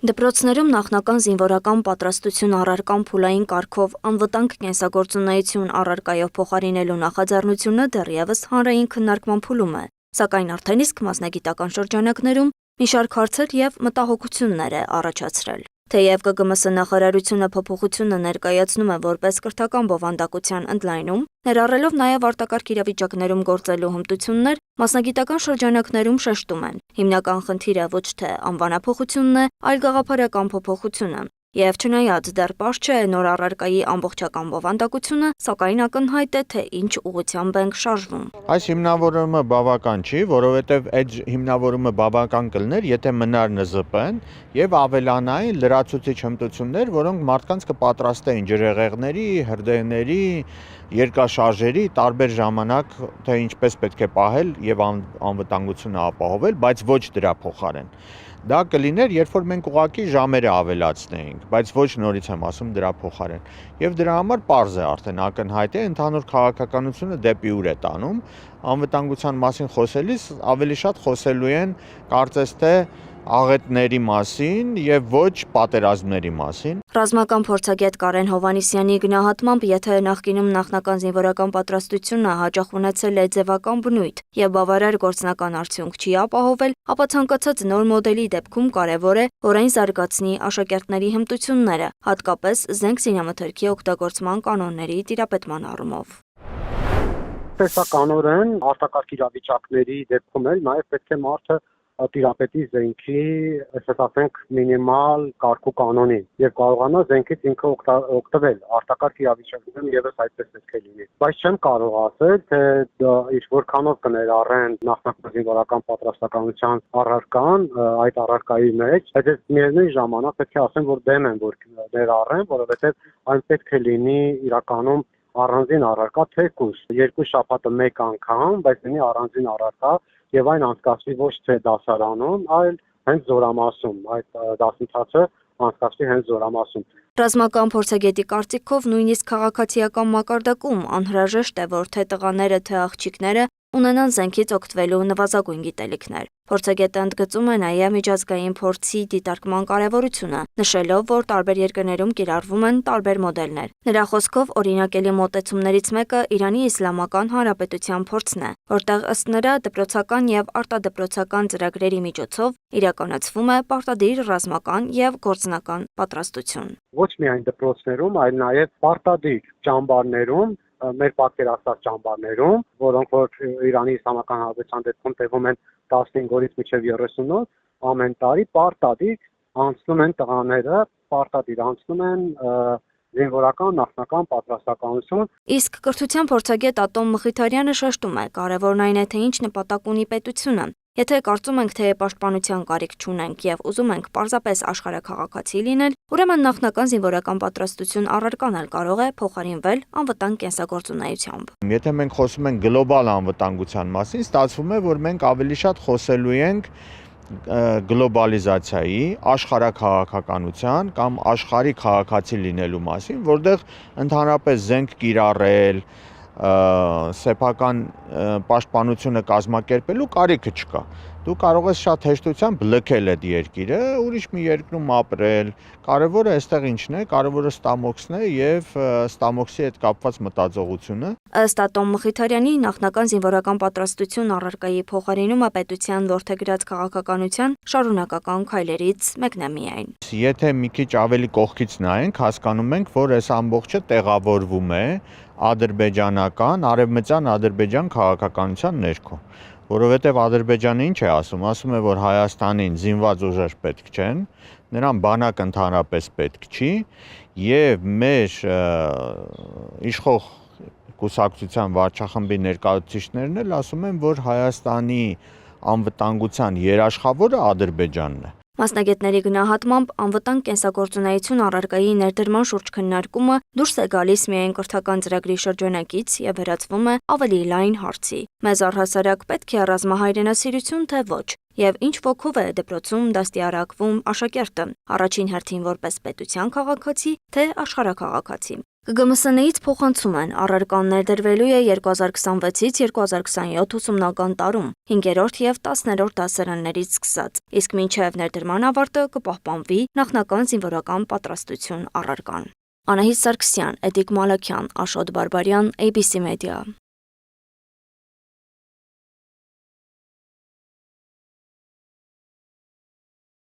Դպրոցներում նախնական զինվորական պատրաստություն առարկան փուլային կարգով անվտանգ կենսագործունեություն առարկայով փոխարինելու նախաձեռնությունը դեռևս հանրային քննարկման փուլում է, սակայն արդեն իսկ մասնագիտական շրջանակներում մի շարք հարցեր և մտահոգություններ է առաջացրել։ Թեև ԿԳՄՍ նախարարությունը փոփոխությունը ներկայացնում է որպես կրթական բովանդակության ընդլայնում, ներառելով նաև արտակարգ իրավիճակներում գործելու հմտություններ, մասնագիտական շրջանակներում շեշտում են։ Հիմնական խնդիրը ոչ թե անվանափոխությունն է, այլ գաղափարական փոփոխությունը։ Եվ չնայած դեռ պարզ չէ նոր առարկայի ամբողջական բովանդակությունը, սակայն ակնհայտ է, թե ինչ ուղղությամբ ենք շարժվում։ Այս հիմնավորումը բավական չի, որովհետև այդ հիմնավորումը բավական կլներ, եթե մնար ՆԶՊ-ն եւ ավելանային լրացուցիչ հմտություններ, որոնք մարդկանց կպատրաստեին ջրհեղեղների, հրդեհների, երկրաշարժերի տարբեր ժամանակ, թե ինչպես պետք է պահել եւ անվտանգությունը ապահովել, բայց ոչ դրա փոխարեն։ Դա կլիներ, երբ որ մենք ուղղակի ժամերը ավելացնեինք, բայց ոչ նորից եմ ասում դրա փոխարեն։ Եվ դրա համար պարզ է արդեն ակնհայտ է ընդհանուր քաղաքականությունը դեպի ուր է տանում, անվտանգության մասին խոսելիս ավելի շատ խոսելու են կարծես թե աղետների մասին եւ ոչ պատերազմների մասին։ Ռազմական փորձագետ Կարեն Հովհաննիսյանի գնահատմամբ, եթե նախկինում նախնական զինվորական պատրաստությունը հաճախ ունեցել է ձևական բնույթ եւ բավարար գործնական արդյունք չի ապահովել, ապա ցանկացած նոր մոդելի դեպքում կարևոր է, որ այն զարգացնի աշակերտների հմտությունները, հատկապես զենք զինամթերքի օգտագործման կանոնների տիրապետման առումով։ Տեսականորեն արտակարգ իրավիճակների դեպքում էլ նաև պետք է մարդը տիրապետի զենքի, ասենք մինիմալ կարգու կանոնին եւ կարողանա զենքից ինքը օգտվել արտակարգ իրավիճակներում եւս այդպես պետք է լինի։ Բայց չեմ կարող ասել, թե ինչ որքանով կներառեն նախնական զինվորական պատրաստականության առարկան այդ առարկայի մեջ, բայց միևնույն ժամանակ պետք է ասեմ, որ դեմ եմ, որ ներառեն, որովհետեւ այն պետք է լինի իրականում առանձին առարկա, թեկուզ 2 շաբաթը մեկ անգամ, բայց լինի առանձին առարկա եւ այն անցկացվի ոչ թե դասարանում, այլ հենց զորամասում, այդ դասընթացը անցկացվի հենց զորամասում։ Ռազմական փորձագետի կարծիքով նույնիսկ քաղաքացիական մակարդակում անհրաժեշտ է, որ թե տղաները, թե աղջիկները ունենան զենքից օգտվելու նվազագույն գիտելիքներ։ Փորձագետը ընդգծում է նաև միջազգային փորձի դիտարկման կարևորությունը, նշելով, որ տարբեր երկրներում կիրառվում են տարբեր մոդելներ։ Նրա խոսքով օրինակելի մոտեցումներից մեկը Իրանի Իսլամական Հանրապետության փորձն է, որտեղ ըստ նրա դպրոցական եւ արտադպրոցական ծրագրերի միջոցով իրականացվում է պարտադիր ռազմական եւ գործնական պատրաստություն։ Ոչ միայն դպրոցներում, այլ նաև պարտադիր ճամբարներում, մեր պատկերացած ճամբարներում, որոնք որ Իրանի Իսլամական Հանրապետության դեպքում տևում են 15 օրից մինչև 30 օր, ամեն տարի պարտադիր անցնում են տղաները, պարտադիր անցնում են զինվորական նախնական պատրաստականություն։ Իսկ կրթության փորձագետ Ատոմ Մխիթարյանը շեշտում է, կարևորն այն է, թե ինչ նպատակ ունի պետությունը։ Եթե կարծում ենք, թե պաշտպանության կարիք չունենք եւ ուզում ենք պարզապես աշխարհաքաղաքացի լինել, ուրեմն նախնական զինվորական պատրաստություն առարկան էլ կարող է փոխարինվել անվտանգ կենսագործունեությամբ։ Եթե մենք խոսում ենք գլոբալ անվտանգության մասին, ստացվում է, որ մենք ավելի շատ խոսելու ենք գլոբալիզացիայի, աշխարհաքաղաքականության կամ աշխարհի քաղաքացի լինելու մասին, որտեղ ընդհանրապես զենք կիրառել, սեփական պաշտպանությունը կազմակերպելու կարիքը չկա։ Դու կարող ես շատ հեշտությամբ լքել այդ երկիրը, ուրիշ մի երկրում ապրել։ Կարևորը այստեղ ինչն է, կարևորը ստամոքսն է եւ ստամոքսի հետ կապված մտածողությունը։ Ըստ Ատոմ Մխիթարյանի, նախնական զինվորական պատրաստություն առարկայի փոխարինումը պետության որդեգրած քաղաքականության շարունակական քայլերից մեկն է միայն։ Եթե մի քիչ ավելի կողքից նայենք, հասկանում ենք, որ այս ամբողջը տեղավորվում է ադրբեջանական, արևմտյան Ադրբեջան քաղաքականության ներքո, որովհետև Ադրբեջանը ինչ է ասում, ասում է, որ Հայաստանին զինված ուժեր պետք չեն, նրան բանակ ընդհանրապես պետք չի եւ մեր իշխող կուսակցության վարչախմբի ներկայացուցիչներն էլ ասում են, որ Հայաստանի անվտանգության երաշխավորը Ադրբեջանն է։ Մասնագետների գնահատմամբ անվտանգ կենսագործունեություն առարկայի ներդրման շուրջ քննարկումը դուրս է գալիս միայն կրթական ծրագրի շրջանակից եւ վերածվում է ավելի լայն հարցի։ Մեզ առհասարակ պետք է ռազմահայրենասիրություն, թե ոչ, եւ ինչ ոգով է դպրոցում դաստիարակվում աշակերտը, առաջին հերթին որպես պետության քաղաքացի, թե աշխարհաքաղաքացի։ ԿԳՄՍՆ-ից փոխանցում են առարկան ներդրվելու է 2026-ից 2027 ուսումնական տարում 5-րդ եւ 10-րդ դասարաններից սկսած, իսկ մինչեւ ներդրման ավարտը կպահպանվի նախնական զինվորական պատրաստություն առարկան։ Անահիտ Սարգսյան, Էդիկ Մալաքյան, Աշոտ Բարբարյան, ABC Media։